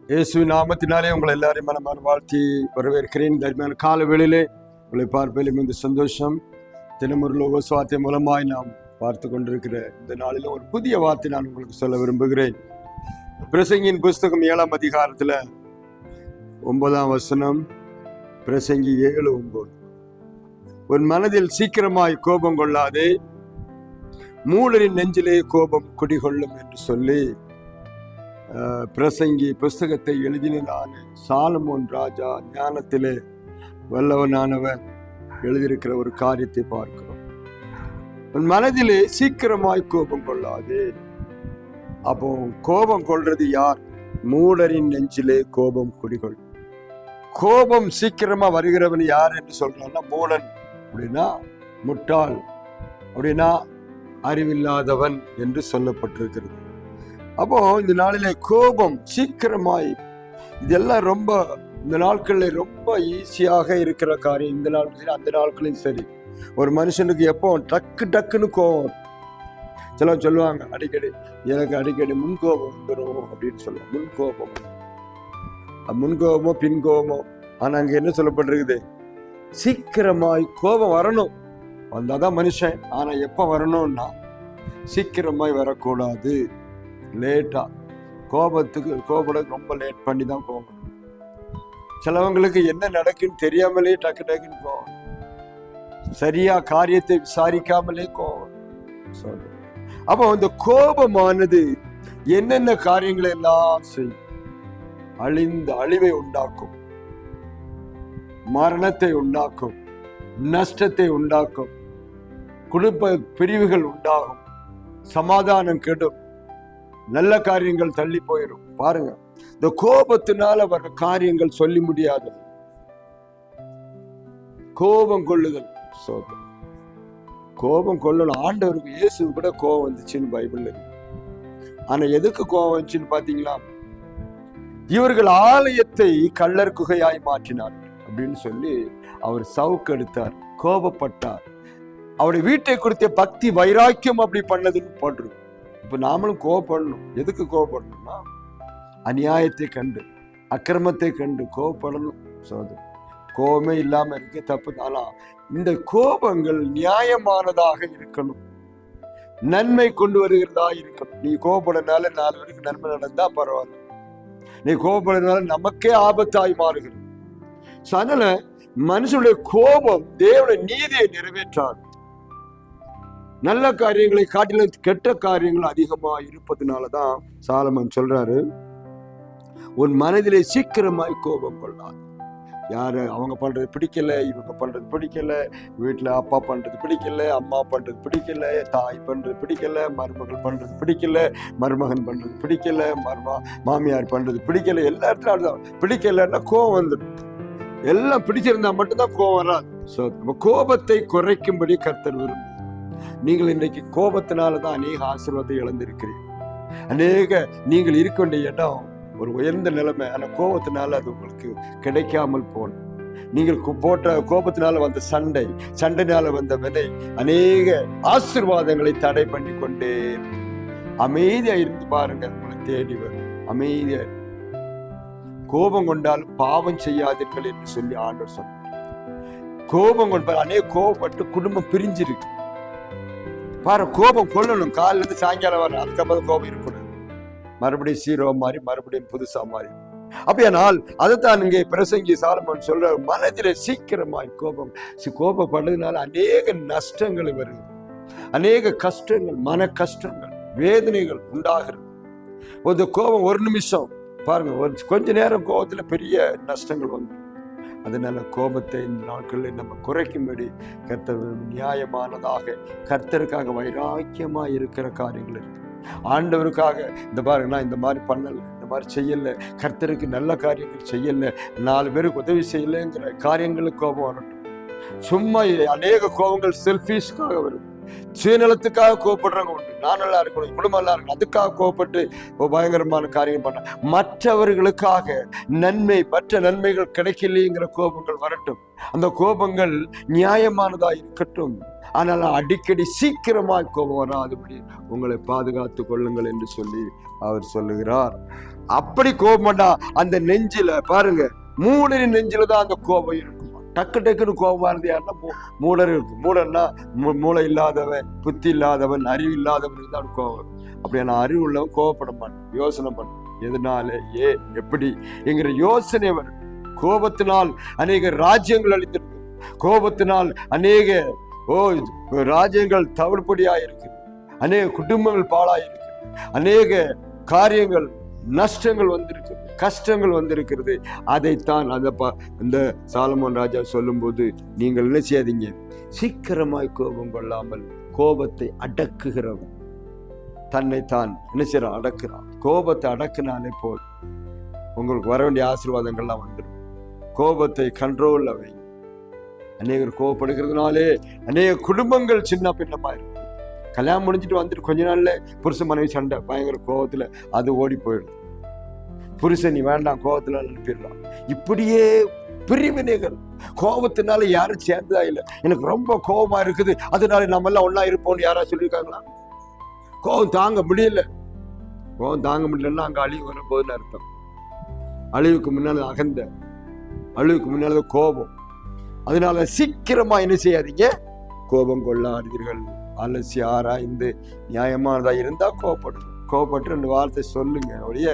இயேசுவின் நாமத்தினாலே உங்களை எல்லாரையும் மனமான வாழ்த்தி வரவேற்கிறேன். தர்மையான கால வேளையிலே உங்களை பார்ப்பதில் மிகுந்த சந்தோஷம். தினமொரு லோக சுவார்த்தை மூலமாய் நாம் பார்த்து கொண்டிருக்கிற இந்த நாளில் ஒரு புதிய வார்த்தை நான் உங்களுக்கு சொல்ல விரும்புகிறேன். பிரசங்கியின் புஸ்தகம் 7ஆம் அதிகாரத்தில் 9ஆம் வசனம். பிரசங்கி 7:9. உன் மனதில் சீக்கிரமாய் கோபம் கொள்ளாதே, மூடரின் நெஞ்சிலே கோபம் குடிகொள்ளும் என்று சொல்லி பிரசங்கி புஸ்தகத்தை எழுதினான் சாலமோன் ராஜா, ஞானத்திலே வல்லவனானவர் எழுதியிருக்கிற ஒரு காரியத்தை பார்க்கிறோம். உன் மனதிலே சீக்கிரமாய் கோபம் கொள்ளாதே. அப்போ கோபம் கொள்றது யார்? மூடரின் நெஞ்சிலே கோபம் குடிகொள். கோபம் சீக்கிரமா வருகிறவன் யார் என்று சொல்றான்னா மூடன், அப்படின்னா முட்டாள், அப்படின்னா அறிவில்லாதவன் என்று சொல்லப்பட்டிருக்கிறது. அப்போ இந்த நாளிலே கோபம் சீக்கிரமாய், இதெல்லாம் ரொம்ப இந்த நாட்களில் ரொம்ப ஈஸியாக இருக்கிற காரியம். இந்த நாட்களில் அந்த நாட்களையும் சரி, ஒரு மனுஷனுக்கு எப்போ டக்குன்னு கோபம். சிலர் சொல்லுவாங்க அடிக்கடி, எனக்கு அடிக்கடி முன்கோபம் வந்துடும் அப்படின்னு சொல்லுவாங்க. முன்கோபமோ பின்கோபமோ. ஆனா அங்க என்ன சொல்லப்பட்டிருக்குது? சீக்கிரமாய் கோபம் வரணும், வந்தாதான் மனுஷன். ஆனா எப்ப வரணும்னா சீக்கிரமாய் வரக்கூடாது, லேட்டா. கோபப்பட ரொம்ப லேட் பண்ணி தான் கோபம். சிலவங்களுக்கு என்ன நடக்குன்னு தெரியாமலே டக்குன்னு கோபம், சரியா காரியத்தை விசாரிக்காமலே கோபம் சொல்ற. அப்போ இந்த கோபமானது என்னென்ன காரியங்களை எல்லாம் செய்யும்? அழிவை உண்டாக்கும், மரணத்தை உண்டாக்கும், நஷ்டத்தை உண்டாக்கும், குடும்ப பிரிவுகள் உண்டாகும், சமாதானம் கெடும், நல்ல காரியங்கள் தள்ளி போயிடும். பாருங்க, இந்த கோபத்தினால வர காரியங்கள் சொல்லி முடியாது. கோபம் கொள்ளுதல், கோபம் கொள்ளணும். ஆண்டவருக்கு இயேசு கூட கோபம் வந்துச்சுன்னு பைபிள்ல இருக்கு. ஆனா எதுக்கு கோபம் வந்துச்சுன்னு பாத்தீங்களா? இவர்கள் ஆலயத்தை கள்ளர் குகையாய் மாற்றினார் அப்படின்னு சொல்லி அவர் சவுக்கெடுத்தார், கோபப்பட்டார். அவருடைய வீட்டை குறித்த பக்தி வைராக்கியம் அப்படி பண்ணதுன்னு போட்டிருக்கு. இப்ப நாமளும் கோபப்படணும். எதுக்கு கோபப்படணும்னா அநியாயத்தை கண்டு, அக்கிரமத்தை கண்டு கோபப்படணும். கோபமே இல்லாம இருக்க தப்பு. ஆனா இந்த கோபங்கள் நியாயமானதாக இருக்கணும், நன்மை கொண்டு வருகிறதா இருக்கணும். நீ கோபப்படுறதுனால 4 பேருக்கு நன்மை நடந்தா பரவாயில்ல, நீ கோபப்படுறதுனால நமக்கே ஆபத்தாய் மாறுகிறது. அதனால மனுஷனுடைய கோபம் தேவனுடைய நீதியை நிறைவேற்றாது. நல்ல காரியங்களை காட்டிலும் கெட்ட காரியங்கள் அதிகமா இருப்பதுனாலதான் சாலமன் சொல்றாரு, உன் மனதிலே சீக்கிரமாய் கோபம் கொள்ளாது. யாரு அவங்க பண்றது பிடிக்கல, இவங்க பண்றது பிடிக்கல, வீட்டுல அப்பா பண்றது பிடிக்கல, அம்மா பண்றது பிடிக்கல, தாய் பண்றது பிடிக்கல, மருமகள் பண்றது பிடிக்கல, மருமகன் பண்றது பிடிக்கல, மாமியார் பண்றது பிடிக்கல, எல்லா இடத்துலயும் பிடிக்கலன்னா கோபம் வந்துடும். எல்லாம் பிடிச்சிருந்தா மட்டும்தான் கோபம் வராது. கோபத்தை குறைக்கும்படி கர்த்தர் விரும்புகிறார். நீங்கள் இன்றைக்கு கோபத்தினாலதான் அநேக ஆசீர்வாதத்தை இழந்திருக்கிறீர்கள். நீங்கள் இருக்க வேண்டிய இடம் ஒரு உயர்ந்த நிலைமை, ஆனா கோபத்தினால அது உங்களுக்கு கிடைக்காமல் போன. நீங்கள் போட்ட கோபத்தினால வந்த சண்டைனால வந்த வினை அநேக ஆசீர்வாதங்களை தடை பண்ணி கொண்டே. அமைதியா இருந்து பாருங்க, உங்களை தேடி வரும். அமைதியா கோபம் கொண்டாலும் பாவம் செய்யாதீர்கள் என்று சொல்லி ஆண்டவர் சொன்னார். கோபம் கொண்டால் அநேக கோபப்பட்டு குடும்பம் பிரிஞ்சிருக்கு. பாரு, கோபம் கொள்ளணும். காலையில இருந்து சாயங்காலம் வர, அதுக்கப்புறம் கோபம் இருக்கணும். மறுபடியும் சீரோ மாறி, மறுபடியும் புதுசா மாறி. அப்படியானால் அதைத்தான் இங்கே பிரசங்கி சாலமோன் சொல்ற, மனதிலே சீக்கிரமாய் கோபப்படுறதுனால அநேக நஷ்டங்கள் வருது, அநேக கஷ்டங்கள், மன கஷ்டங்கள், வேதனைகள் உண்டாகிறது. ஒரு கோபம், ஒரு நிமிஷம் பாருங்க, கொஞ்ச நேரம் கோபத்துல பெரிய நஷ்டங்கள் வந்து. அதனால கோபத்தை இந்த நாட்களில் நம்ம குறைக்கும்படி கர்த்தர் நியாயமானதாக, கர்த்தருக்காக வைராக்கியமா இருக்கிற காரியங்கள் இருக்கு. ஆண்டவருக்காக இந்த பாருங்க, நான் இந்த மாதிரி பண்ணல, இந்த மாதிரி செய்யல, கர்த்தருக்கு நல்ல காரியங்கள் செய்யல, 4 பேருக்கு உதவி செய்யலைங்கிற காரியங்களுக்கு கோபம் வரட்டும். சும்மா அநேக கோபங்கள் செல்ஃபிஷ்காக வருது. சுயநலத்துக்காக கோவப்படுறவங்க உண்டு. நான் நல்லா இருக்கணும், குடும்பம் நல்லா இருக்கணும், அதுக்காக கோவப்பட்டு பயங்கரமான காரியம் பண்ண. மற்றவர்களுக்காக மற்ற நன்மைகள் கிடைக்கலைங்கிற கோபங்கள் வரட்டும், அந்த கோபங்கள் நியாயமானதா இருக்கட்டும். ஆனால் அடிக்கடி சீக்கிரமாய் கோபம் வராதபடி உங்களை பாதுகாத்து கொள்ளுங்கள் என்று சொல்லி அவர் சொல்லுகிறார். அப்படி கோபம்டா அந்த நெஞ்சில பாருங்க, மூடரின் நெஞ்சில தான் அந்த கோபம் இருக்கும். டக்கு டக்குன்னு கோபமா இருந்து யாருன்னா மூடர் இருக்கு. மூடர்னா மூளை இல்லாதவன், புத்தி இல்லாதவன், அறிவு இல்லாதவனுக்கு தான் கோபம். அப்படியான அறிவு உள்ளவன் கோபப்பட மாட்டான், யோசனை பண்ண எதனால எப்படி என்கிற யோசனை வரும். கோபத்தினால் அநேக ராஜ்யங்கள் அழிந்திருக்கு, கோபத்தினால் அநேக ராஜ்யங்கள் தவிடுபடியாயிருக்கு, அநேக குடும்பங்கள் பாழாயிருக்கு, அநேக காரியங்கள் நஷ்டங்கள் வந்திருக்கு, கஷ்டங்கள் வந்திருக்கிறது. அதைத்தான் அந்த சாலமோன் ராஜா சொல்லும் போது, நீங்கள் என்ன செய்யாதீங்க, சீக்கிரமாய் கோபம் கொள்ளாமல் கோபத்தை அடக்குகிறவன் தன்னைத்தான் என்ன செய்யறான், அடக்குறான். கோபத்தை அடக்குனாலே போல் உங்களுக்கு வர வேண்டிய ஆசீர்வாதங்கள்லாம் வந்துடும். கோபத்தை கண்ட்ரோல்ல வைங்க. அநேகர் கோபப்படுகிறதுனாலே அநேக குடும்பங்கள் சின்ன பின்னமா இருக்கு. கல்யாணம் முடிஞ்சிட்டு வந்துட்டு கொஞ்ச நாள்ல புருஷ மனைவி சண்டை, பயங்கர கோபத்துல அது ஓடி போயிடும். புருஷன் நீ வேண்டாம், கோபத்துல அனுப்பிடலாம். இப்படியே பிரிவினைகள் கோபத்தினால யாரும் சேர்ந்ததா இல்லை. எனக்கு ரொம்ப கோபமா இருக்குது, அதனால நம்ம எல்லாம் ஒன்னா இருப்போம்னு யாரா சொல்லியிருக்காங்களா? கோபம் தாங்க முடியல. கோபம் தாங்க முடியலன்னா அங்க அழிவு வரப்போகுதுன்னு அர்த்தம். அழிவுக்கு முன்னால அகந்த, அழிவுக்கு முன்னால கோபம். அதனால சீக்கிரமா என்ன செய்யாதீங்க, கோபம் கொள்ளாதீர்கள். அலசி ஆராய்ந்து நியாயமானதா இருந்தா கோபப்படுங்க. கோபப்பட்டு 2 வார்த்தை சொல்லுங்க. அவருடைய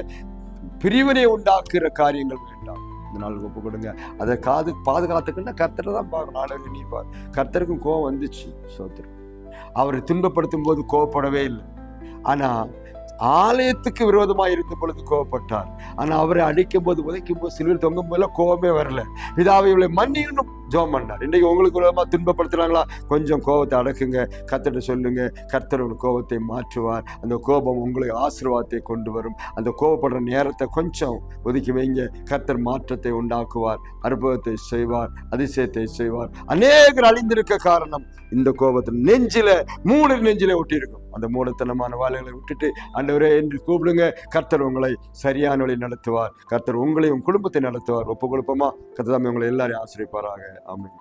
பிரிவினை உண்டாக்குற காரியங்கள் வேண்டாம். இந்த நாள் ஒப்பு கொடுங்க. அதை பாதுகாத்துக்குன்னா கர்த்தரை தான் பார்க்கணும். நாளைக்கு நீ பார், கர்த்தருக்கும் கோபம் வந்துச்சு, சோத்திரம். அவரை துன்பப்படுத்தும் போது கோபப்படவே இல்லை. ஆனா ஆலயத்துக்கு விரோதமா இருந்த பொழுது கோபப்பட்டார். ஆனா அவரை அடிக்கும் போது, உதைக்கும் போது, சிலுவையில் தொங்கும் போதெல்லாம் கோபமே வரல. இதாவை இவளை மன்னிக்கணும் ஜெபம் பண்ணார். இன்றைக்கு உங்களுக்கு விரோதமா துன்பப்படுத்துறாங்களா, கொஞ்சம் கோபத்தை அடக்குங்க, கர்த்தர்ட்ட சொல்லுங்க. கர்த்தர் உங்கள் கோபத்தை மாற்றுவார். அந்த கோபம் உங்களுக்கு ஆசீர்வாதத்தை கொண்டு வரும். அந்த கோபப்படுற நேரத்தை கொஞ்சம் ஒதுக்கி வைங்க. கர்த்தர் மாற்றத்தை உண்டாக்குவார், அற்புதத்தை செய்வார், அதிசயத்தை செய்வார். அநேகர் அழிந்திருக்க காரணம் இந்த கோபத்தை மூடர் நெஞ்சில ஒட்டி இருக்கும். அந்த மூடத்தனமான வேலைகளை விட்டுட்டு ஆண்டவரே என்று கூப்பிடுங்க. கர்த்தர் உங்களை சரியான வழி நடத்துவார். கர்த்தர் உங்களையும் குடும்பத்தை நடத்துவார். ஒப்பு கொடுப்போமா? கர்த்தர் உங்களை எல்லாரையும் ஆசீர்வதிப்பாராக. ஆமென்.